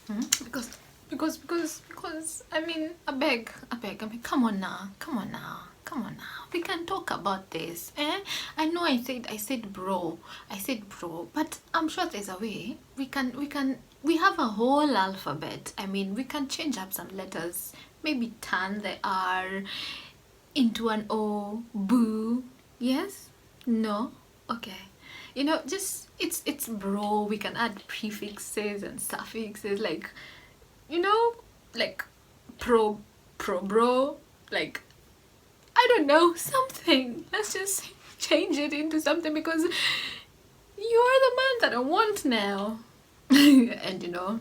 Because I mean, I beg, I mean, come on now, we can talk about this, eh? I know I said bro, but I'm sure there's a way we have a whole alphabet. I mean, we can change up some letters, maybe turn the R into an O, boo. Yes? No? Okay. You know, just it's bro. We can add prefixes and suffixes, like, you know, like pro bro, like, I don't know, something. Let's just change it into something, because you're the man that I want now. And you know,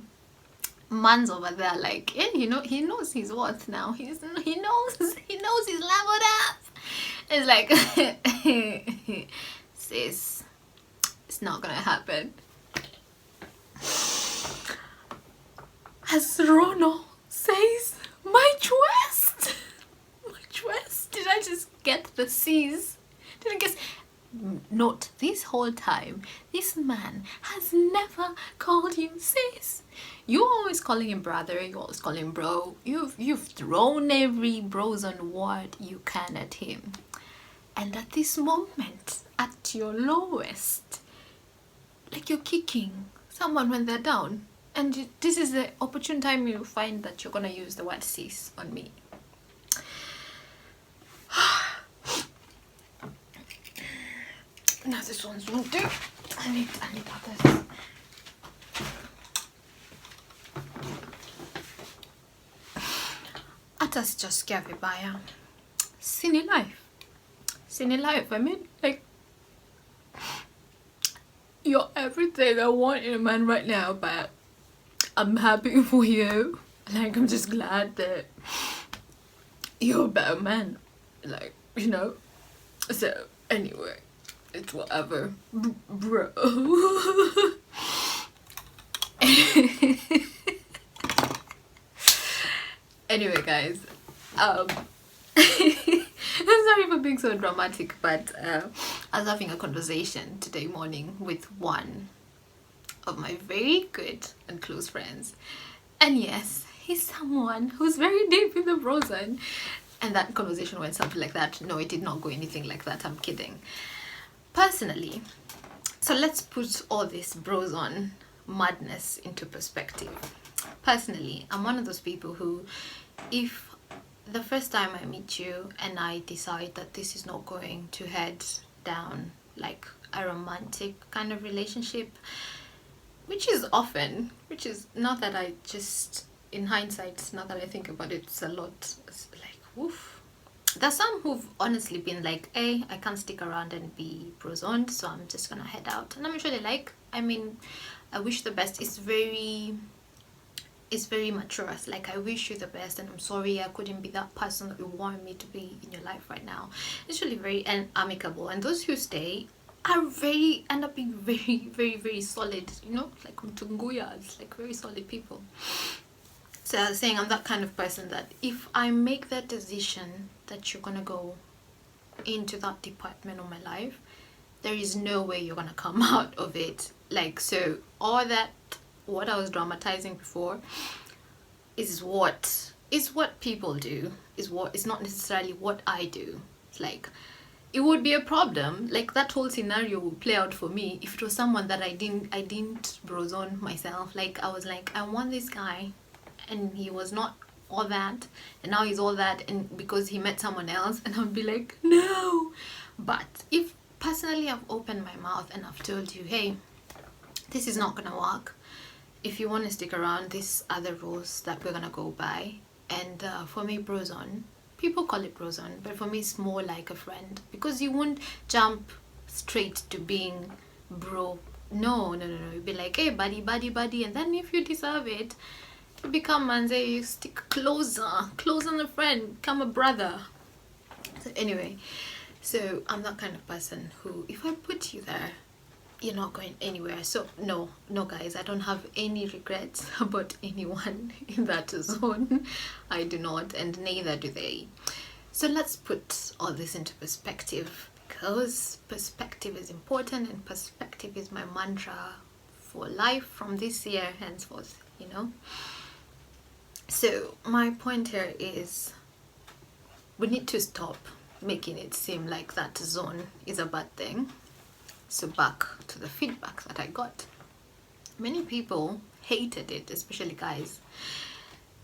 man's over there like, yeah, you know, he knows his worth now. He knows he's leveled up. It's like, sis, it's not gonna happen. As Rono says, my chest. My chest. Did I just get the C's? Did I guess? Note, this whole time, this man has never called you sis. You always calling him brother, you always call him bro. You've thrown every brozone word you can at him. And at this moment, at your lowest, like you're kicking someone when they're down, and this is the opportune time you find that you're gonna use the word sis on me. Now this one's won't do. I need others. Hata sijasikia vibaya. Sini life. I mean, like, you're everything I want in a man right now, but I'm happy for you. Like, I'm just glad that you're a better man. Like, you know. So, anyway, it's whatever. Bro. Anyway, guys, sorry for being so dramatic, but I was having a conversation today morning with one of my very good and close friends, and yes, he's someone who's very deep in the brozone, and that conversation went something like that. No, it did not go anything like that, I'm kidding. Personally, so let's put all this brozone madness into perspective. Personally, I'm one of those people who, if the first time I meet you and I decide that this is not going to head down like a romantic kind of relationship, which is not that I just, in hindsight, now that I think about it, it's a lot. It's like, woof. There's some who've honestly been like, hey, I can't stick around and be brozoned, so I'm just gonna head out. And I'm usually like, I mean, I wish the best. It's very mature. It's like, I wish you the best, and I'm sorry I couldn't be that person that you want me to be in your life right now. It's really very amicable, and those who stay are end up being very solid, you know, like mtunguyas, like very solid people. So I was saying, I'm that kind of person that if I make that decision that you're gonna go into that department of my life, there is no way you're gonna come out of it. Like, so all that, what I was dramatizing before, is what people do, is not necessarily what I do. It's like, it would be a problem, like that whole scenario would play out for me if it was someone that I didn't brozone myself. Like, I was like, I want this guy, and he was not all that, and now he's all that, and because he met someone else, and I'd be like, no. But if personally I've opened my mouth and I've told you, hey, this is not gonna work, if you want to stick around, these are the rules that we're gonna go by. And for me, brozone, people call it brozone, but for me it's more like a friend, because you won't jump straight to being bro. No, you'd be like, hey, buddy, and then if you deserve it, you become, and say, you stick closer than a friend, become a brother. So anyway, so I'm that kind of person who, if I put you there, you're not going anywhere. So no guys, I don't have any regrets about anyone in that zone. I do not, and neither do they. So let's put all this into perspective, because perspective is important, and perspective is my mantra for life from this year henceforth. you know. So my point here is we need to stop making it seem like that zone is a bad thing. So back to the feedback that I got. Many people hated it, especially guys.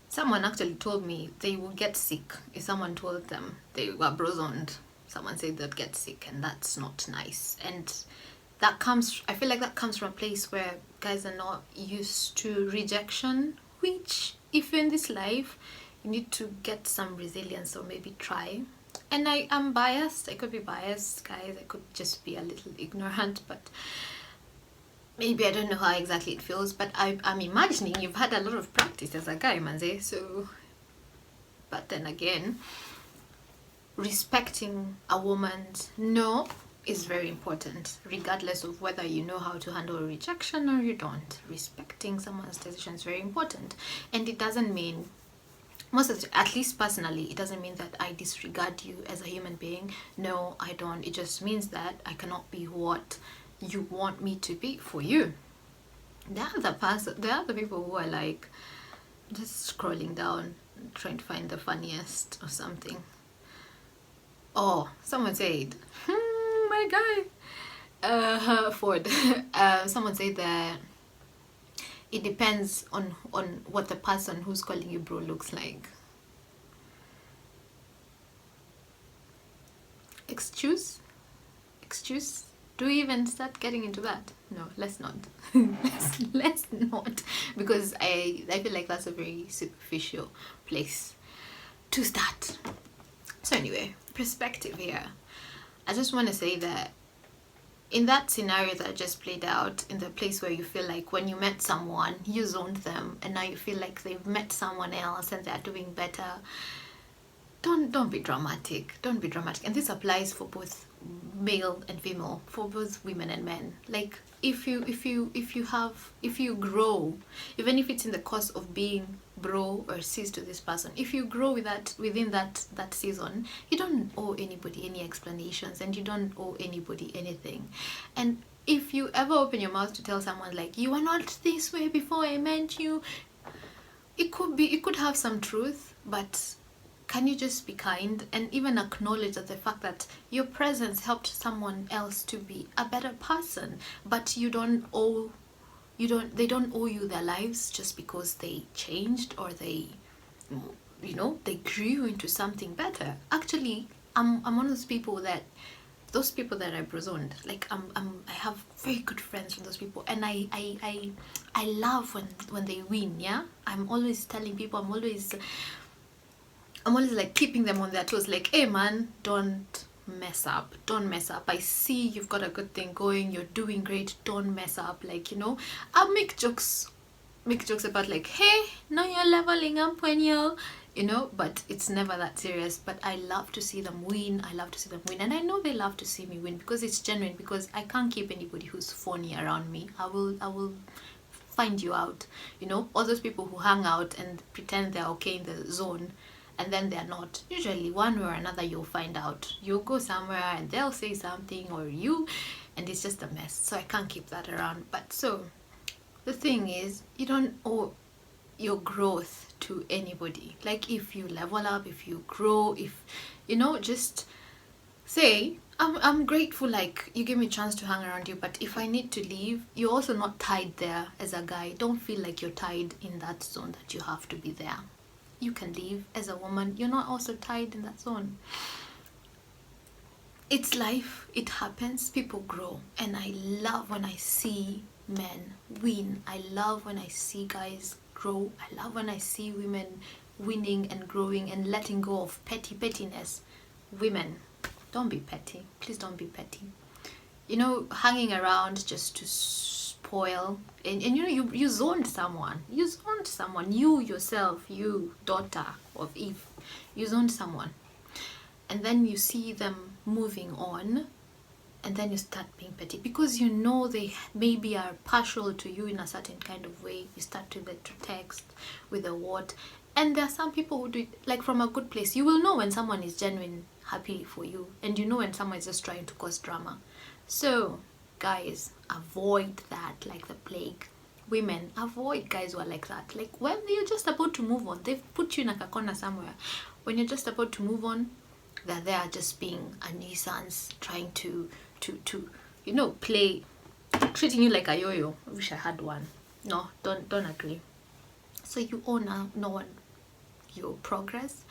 Someone actually told me they will get sick if someone told them they were bro-zoned. Someone said they'd get sick, and that's not nice. And that comes, I feel like that comes from a place where guys are not used to rejection, which if you're in this life, you need to get some resilience or maybe try. And I am biased. I could be biased, guys. I could just be a little ignorant, but maybe I don't know how exactly it feels. But I'm imagining you've had a lot of practice as a guy, manze. So, but then again, respecting a woman's no is very important, regardless of whether you know how to handle rejection or you don't. Respecting someone's decision is very important, and it doesn't mean, most of the, at least personally, it doesn't mean that I disregard you as a human being. No, I don't. It just means that I cannot be what you want me to be for you. There are the people who are like just scrolling down, trying to find the funniest or something. Oh, someone said, my guy, Ford. Someone said that it depends on what the person who's calling you bro looks like. Excuse? Do we even start getting into that? No, let's not. let's not, because I feel like that's a very superficial place to start. So anyway, perspective here. I just want to say that in that scenario that just played out, in the place where you feel like when you met someone, you zoned them, and now you feel like they've met someone else and they're doing better, don't be dramatic. Don't be dramatic. And this applies for both male and female, for both women and men. Like if you grow, even if it's in the course of being bro or sis to this person, if you grow within that season, you don't owe anybody any explanations, and you don't owe anybody anything. And if you ever open your mouth to tell someone like, you were not this way before I met you, it could have some truth, but can you just be kind and even acknowledge that the fact that your presence helped someone else to be a better person, but they don't owe you their lives just because they changed or they grew into something better. Actually, I'm one of those people that I bro-zoned, like I have very good friends from those people, and I love when they win. Yeah, I'm always telling people, I'm always like keeping them on their toes, like, hey man, don't mess up. I see you've got a good thing going, you're doing great, don't mess up. Like, I'll make jokes about like, hey, now you're leveling up when you're, but it's never that serious. But I love to see them win. And I know they love to see me win because it's genuine, because I can't keep anybody who's phony around me. I will find you out. All those people who hang out and pretend they're okay in the zone, and then they're not. Usually one way or another you'll find out. You'll go somewhere and they'll say something, and it's just a mess. So I can't keep that around. But so the thing is, you don't owe your growth to anybody. Like if you level up, if you grow, if just say, I'm grateful, like you give me a chance to hang around you, but if I need to leave, you're also not tied there as a guy. Don't feel like you're tied in that zone that you have to be there. You can leave as a woman. You're not also tied in that zone. It's life. It happens. People grow. And I love when I see men win. I love when I see guys grow. I love when I see women winning and growing and letting go of pettiness. Women, don't be petty. Please don't be petty. Hanging around just to spoil, and you zoned someone. You yourself, you daughter of Eve, you zoned someone, and then you see them moving on, and then you start being petty because they maybe are partial to you in a certain kind of way. You start to text with a what, and there are some people who do it like from a good place. You will know when someone is genuine happy for you, and when someone is just trying to cause drama. So guys, avoid that like the plague. women, avoid guys who are like that. Like when you're just about to move on, they've put you in a corner somewhere. When you're just about to move on, they're there just being a nuisance, trying to you know, play, treating you like a yo-yo. I wish I had one. No, don't agree. So you own your progress.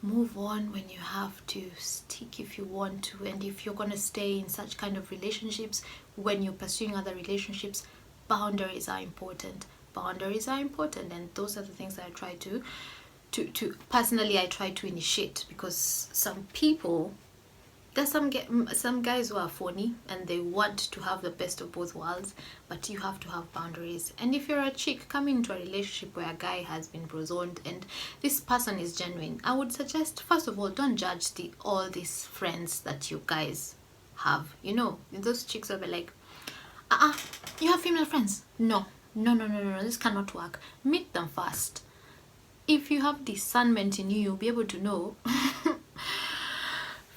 Move on when you have to, stick if you want to, and if you're going to stay in such kind of relationships, when you're pursuing other relationships, boundaries are important. Boundaries are important, and those are the things that I try to personally I try to initiate, because some people, there's some guys who are phony and they want to have the best of both worlds, but you have to have boundaries. And if you're a chick coming into a relationship where a guy has been brozoned and this person is genuine, I would suggest, first of all, don't judge all these friends that you guys have. You know, those chicks will be like, you have female friends? No, this cannot work. Meet them first. If you have discernment in you, you'll be able to know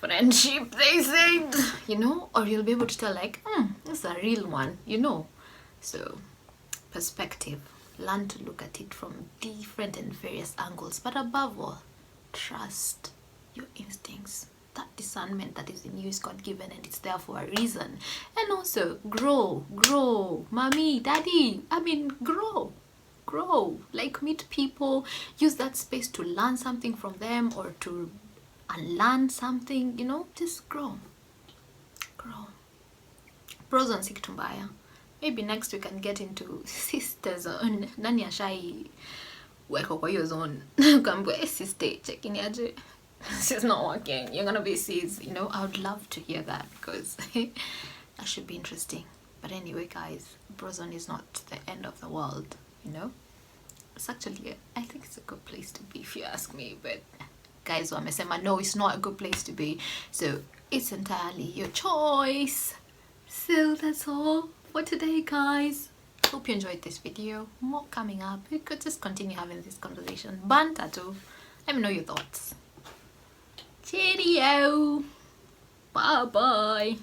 friendship, they said, you know, or you'll be able to tell like, this is a real one, you know. So perspective, learn to look at it from different and various angles, but above all, trust your instincts. That discernment that is in you is God-given, and it's there for a reason. And also grow, mommy, daddy, I mean grow, like meet people, use that space to learn something from them or to unlearn something, you know. Just grow. Pros on si kitu mbaya. Maybe next we can get into sister zone. Nani ashai weko kwa hiyo zone? Kambwe sister checking aje. This is not working. You're gonna be sis, you know. I would love to hear that, because that should be interesting. But anyway, guys, Brozone is not the end of the world, you know. It's actually, I think it's a good place to be, if you ask me. But guys, wamesema no, it's not a good place to be, so it's entirely your choice. So that's all for today, guys. Hope you enjoyed this video. More coming up. We could just continue having this conversation. Banter too. Let me know your thoughts. Cheerio. Bye bye.